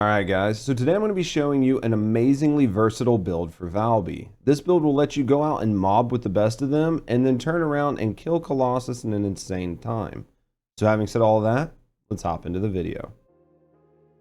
Alright guys, so today I'm going to be showing you an amazingly versatile build for Valby. This build will let you go out and mob with the best of them, and then turn around and kill Colossus in an insane time. So having said all of that, let's hop into the video.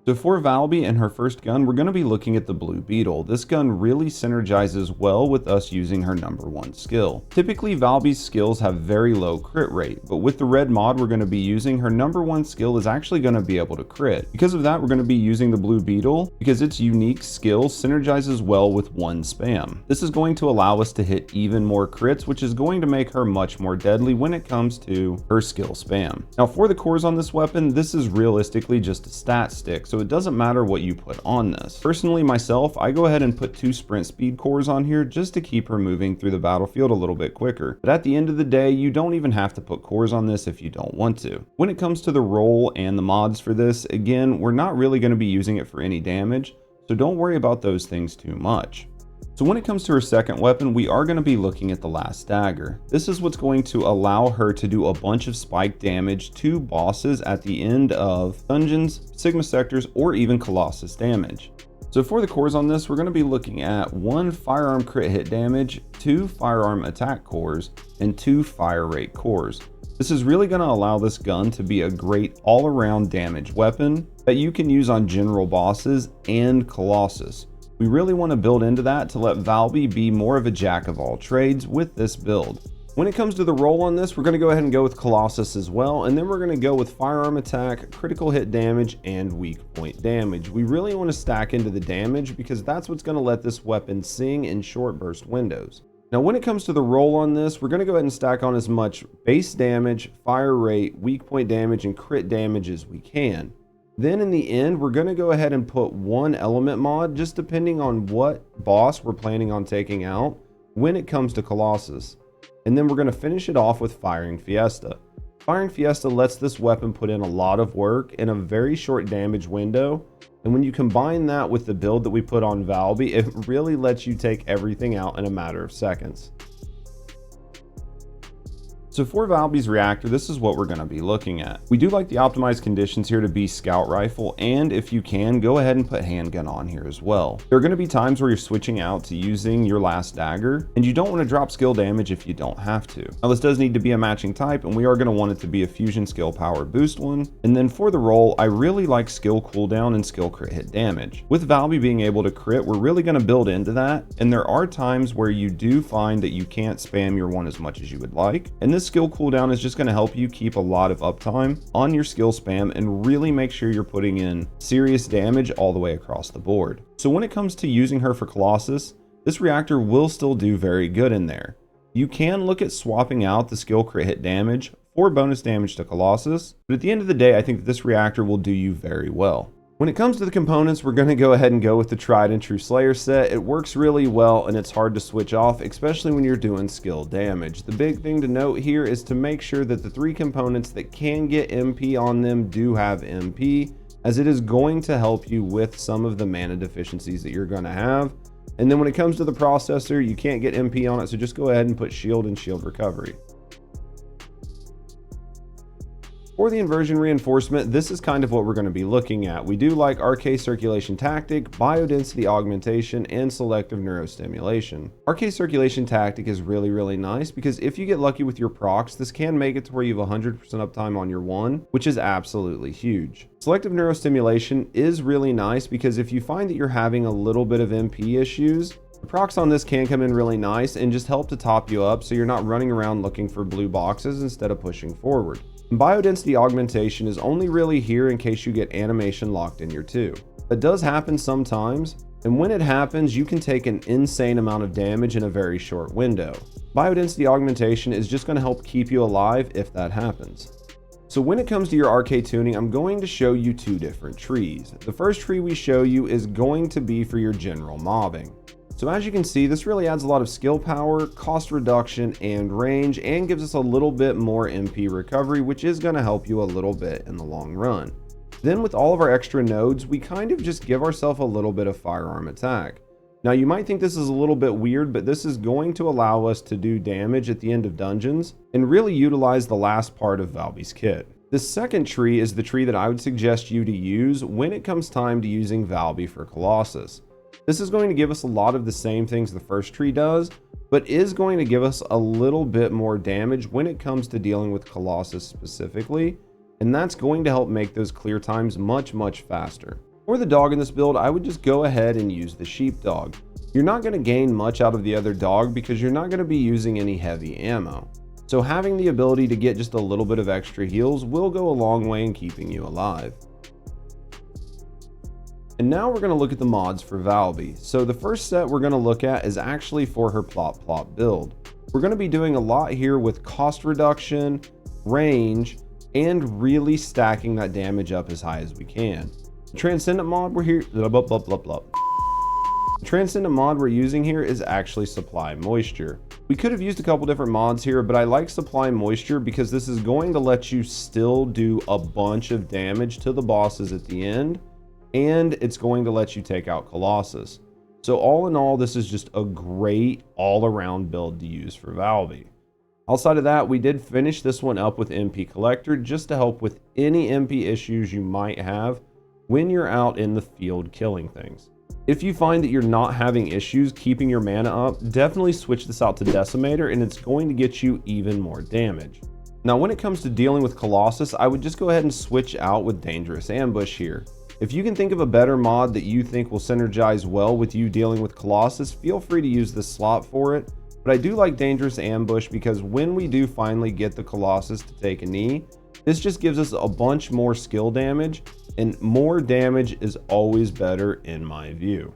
So for Valby and her first gun, we're going to be looking at the Blue Beetle. This gun really synergizes well with us using her #1 skill. Typically Valby's skills have very low crit rate, but with the red mod we're going to be using, her #1 skill is actually going to be able to crit. Because of that, we're going to be using the Blue Beetle because its unique skill synergizes well with one spam. This is going to allow us to hit even more crits, which is going to make her much more deadly when it comes to her skill spam. Now for the cores on this weapon, this is realistically just a stat stick, so it doesn't matter what you put on this. Personally myself, I go ahead and put 2 sprint speed cores on here just to keep her moving through the battlefield a little bit quicker. But at the end of the day, you don't even have to put cores on this if you don't want to. When it comes to the roll and the mods for this, again, we're not really going to be using it for any damage, so don't worry about those things too much. So when it comes to her second weapon, we are going to be looking at the last Dagger. This is what's going to allow her to do a bunch of spike damage to bosses at the end of dungeons, Sigma sectors, or even Colossus damage. So for the cores on this, we're going to be looking at 1 firearm crit hit damage, 2 firearm attack cores, and 2 fire rate cores. This is really going to allow this gun to be a great all-around damage weapon that you can use on general bosses and Colossus. We really want to build into that to let Valby be more of a jack of all trades with this build. When it comes to the roll on this, we're going to go ahead and go with Colossus as well, and then we're going to go with firearm attack, critical hit damage, and weak point damage. We really want to stack into the damage because that's what's going to let this weapon sing in short burst windows. Now when it comes to the roll on this, we're going to go ahead and stack on as much base damage, fire rate, weak point damage, and crit damage as we can. Then in the end, we're going to go ahead and put 1 element mod, just depending on what boss we're planning on taking out when it comes to Colossus. And then we're going to finish it off with Firing Fiesta. Firing Fiesta lets this weapon put in a lot of work in a very short damage window. And when you combine that with the build that we put on Valby, it really lets you take everything out in a matter of seconds. So for Valby's reactor, this is what we're going to be looking at. We do like the optimized conditions here to be scout rifle, and if you can, go ahead and put handgun on here as well. There are going to be times where you're switching out to using your last Dagger, and you don't want to drop skill damage if you don't have to. Now this does need to be a matching type, and we are going to want it to be a fusion skill power boost one. And then for the roll, I really like skill cooldown and skill crit hit damage. With Valby being able to crit, we're really going to build into that, and there are times where you do find that you can't spam your one as much as you would like, and this skill cooldown is just going to help you keep a lot of uptime on your skill spam and really make sure you're putting in serious damage all the way across the board. So when it comes to using her for Colossus, this reactor will still do very good in there. You can look at swapping out the skill crit hit damage for bonus damage to Colossus, but at the end of the day, I think that this reactor will do you very well. When it comes to the components, we're going to go ahead and go with the tried and true Slayer set. It works really well and it's hard to switch off, especially when you're doing skill damage. The big thing to note here is to make sure that the 3 components that can get MP on them do have MP, as it is going to help you with some of the mana deficiencies that you're going to have. And then when it comes to the processor, you can't get MP on it, so just go ahead and put shield and shield recovery. For the inversion reinforcement, this is kind of what we're going to be looking at. We do like RK circulation tactic, biodensity augmentation, and selective neurostimulation. RK circulation tactic is really nice because if you get lucky with your procs, this can make it to where you have 100% uptime on your one, which is absolutely huge. Selective neurostimulation is really nice because if you find that you're having a little bit of MP issues, the procs on this can come in really nice and just help to top you up so you're not running around looking for blue boxes instead of pushing forward. Biodensity augmentation is only really here in case you get animation locked in your 2. That does happen sometimes, and when it happens, you can take an insane amount of damage in a very short window. Biodensity augmentation is just going to help keep you alive if that happens. So when it comes to your RK tuning, I'm going to show you 2 different trees. The first tree we show you is going to be for your general mobbing. So as you can see, this really adds a lot of skill power, cost reduction, and range, and gives us a little bit more MP recovery, which is going to help you a little bit in the long run. Then with all of our extra nodes, we kind of just give ourselves a little bit of firearm attack. Now you might think this is a little bit weird, but this is going to allow us to do damage at the end of dungeons and really utilize the last part of Valby's kit. The second tree is the tree that I would suggest you to use when it comes time to using Valby for Colossus. This is going to give us a lot of the same things the first tree does, but is going to give us a little bit more damage when it comes to dealing with Colossus specifically, and that's going to help make those clear times much faster. For the dog in this build, I would just go ahead and use the sheepdog. You're not going to gain much out of the other dog because you're not going to be using any heavy ammo. So having the ability to get just a little bit of extra heals will go a long way in keeping you alive. And now we're going to look at the mods for Valby. So the first set we're going to look at is actually for her plop plop build. We're going to be doing a lot here with cost reduction, range, and really stacking that damage up as high as we can. The Transcendent mod we're here, The Transcendent mod we're using here is actually Supply Moisture. We could have used a couple different mods here, but I like Supply Moisture because this is going to let you still do a bunch of damage to the bosses at the end, and it's going to let you take out Colossus. So all in all, this is just a great all-around build to use for Valby. Outside of that, we did finish this one up with MP Collector just to help with any MP issues you might have when you're out in the field killing things. If you find that you're not having issues keeping your mana up, definitely switch this out to Decimator and it's going to get you even more damage. Now when it comes to dealing with Colossus, I would just go ahead and switch out with Dangerous Ambush here. If you can think of a better mod that you think will synergize well with you dealing with Colossus, feel free to use this slot for it. But I do like Dangerous Ambush because when we do finally get the Colossus to take a knee, this just gives us a bunch more skill damage, and more damage is always better in my view.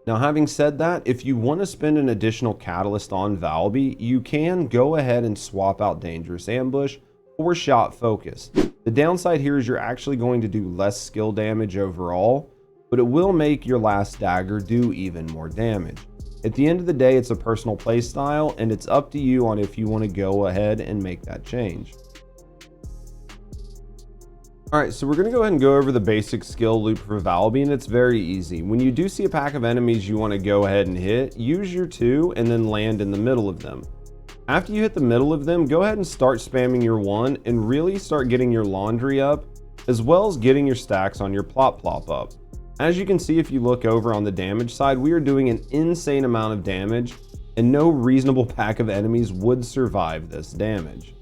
Now having said that, if you want to spend an additional catalyst on Valby, you can go ahead and swap out Dangerous Ambush or Shot Focus. The downside here is you're actually going to do less skill damage overall, but it will make your last dagger do even more damage. At the end of the day, it's a personal play style, and it's up to you on if you want to go ahead and make that change. Alright, so we're going to go ahead and go over the basic skill loop for Valby, and it's very easy. When you do see a pack of enemies you want to go ahead and hit, use your 2 and then land in the middle of them. After you hit the middle of them, go ahead and start spamming your 1 and really start getting your laundry up, as well as getting your stacks on your plop plop up. As you can see, if you look over on the damage side, we are doing an insane amount of damage, and no reasonable pack of enemies would survive this damage.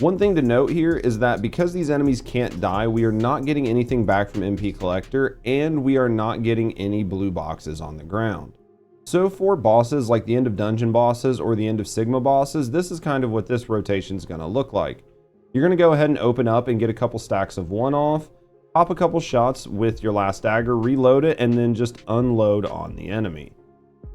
One thing to note here is that because these enemies can't die, we are not getting anything back from MP Collector, and we are not getting any blue boxes on the ground. So for bosses like the end of dungeon bosses or the end of Sigma bosses, this is kind of what this rotation is going to look like. You're going to go ahead and open up and get a couple stacks of 1 off, pop a couple shots with your last dagger, reload it, and then just unload on the enemy.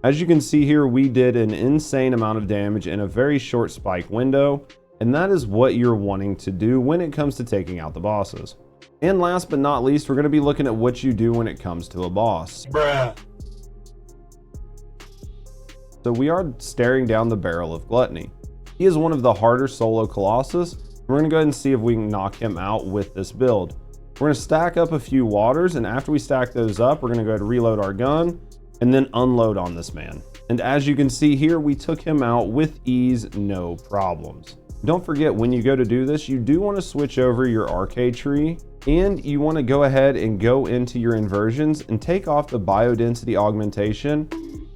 As you can see here, we did an insane amount of damage in a very short spike window, and that is what you're wanting to do when it comes to taking out the bosses. And last but not least, we're going to be looking at what you do when it comes to a boss. Bruh. So we are staring down the barrel of Gluttony. He is one of the harder solo Colossus. We're going to go ahead and see if we can knock him out with this build. We're going to stack up a few waters, and after we stack those up, we're going to go ahead and reload our gun and then unload on this man. And as you can see here, we took him out with ease, no problems. Don't forget, when you go to do this, you do want to switch over your arcade tree, and you want to go ahead and go into your inversions and take off the biodensity augmentation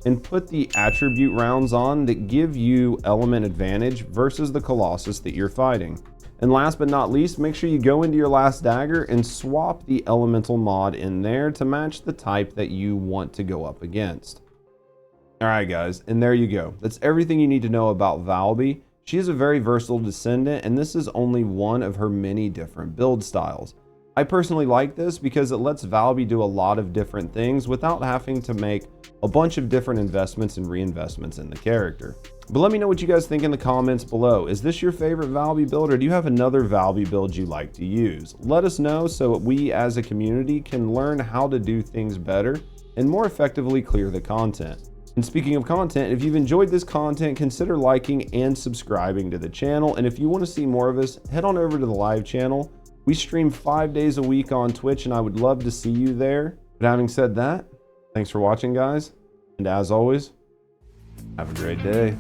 and put the attribute rounds on that give you element advantage versus the Colossus that you're fighting. And last but not least, make sure you go into your last dagger and swap the elemental mod in there to match the type that you want to go up against. Alright guys, and there you go. That's everything you need to know about Valby. She is a very versatile descendant, and this is only one of her many different build styles. I personally like this because it lets Valby do a lot of different things without having to make a bunch of different investments and reinvestments in the character. But let me know what you guys think in the comments below. Is this your favorite Valby build, or do you have another Valby build you like to use? Let us know so we as a community can learn how to do things better and more effectively clear the content. And speaking of content, if you've enjoyed this content, consider liking and subscribing to the channel. And if you want to see more of us, head on over to the live channel. We stream 5 days a week on Twitch, and I would love to see you there. But having said that, thanks for watching, guys. And as always, have a great day.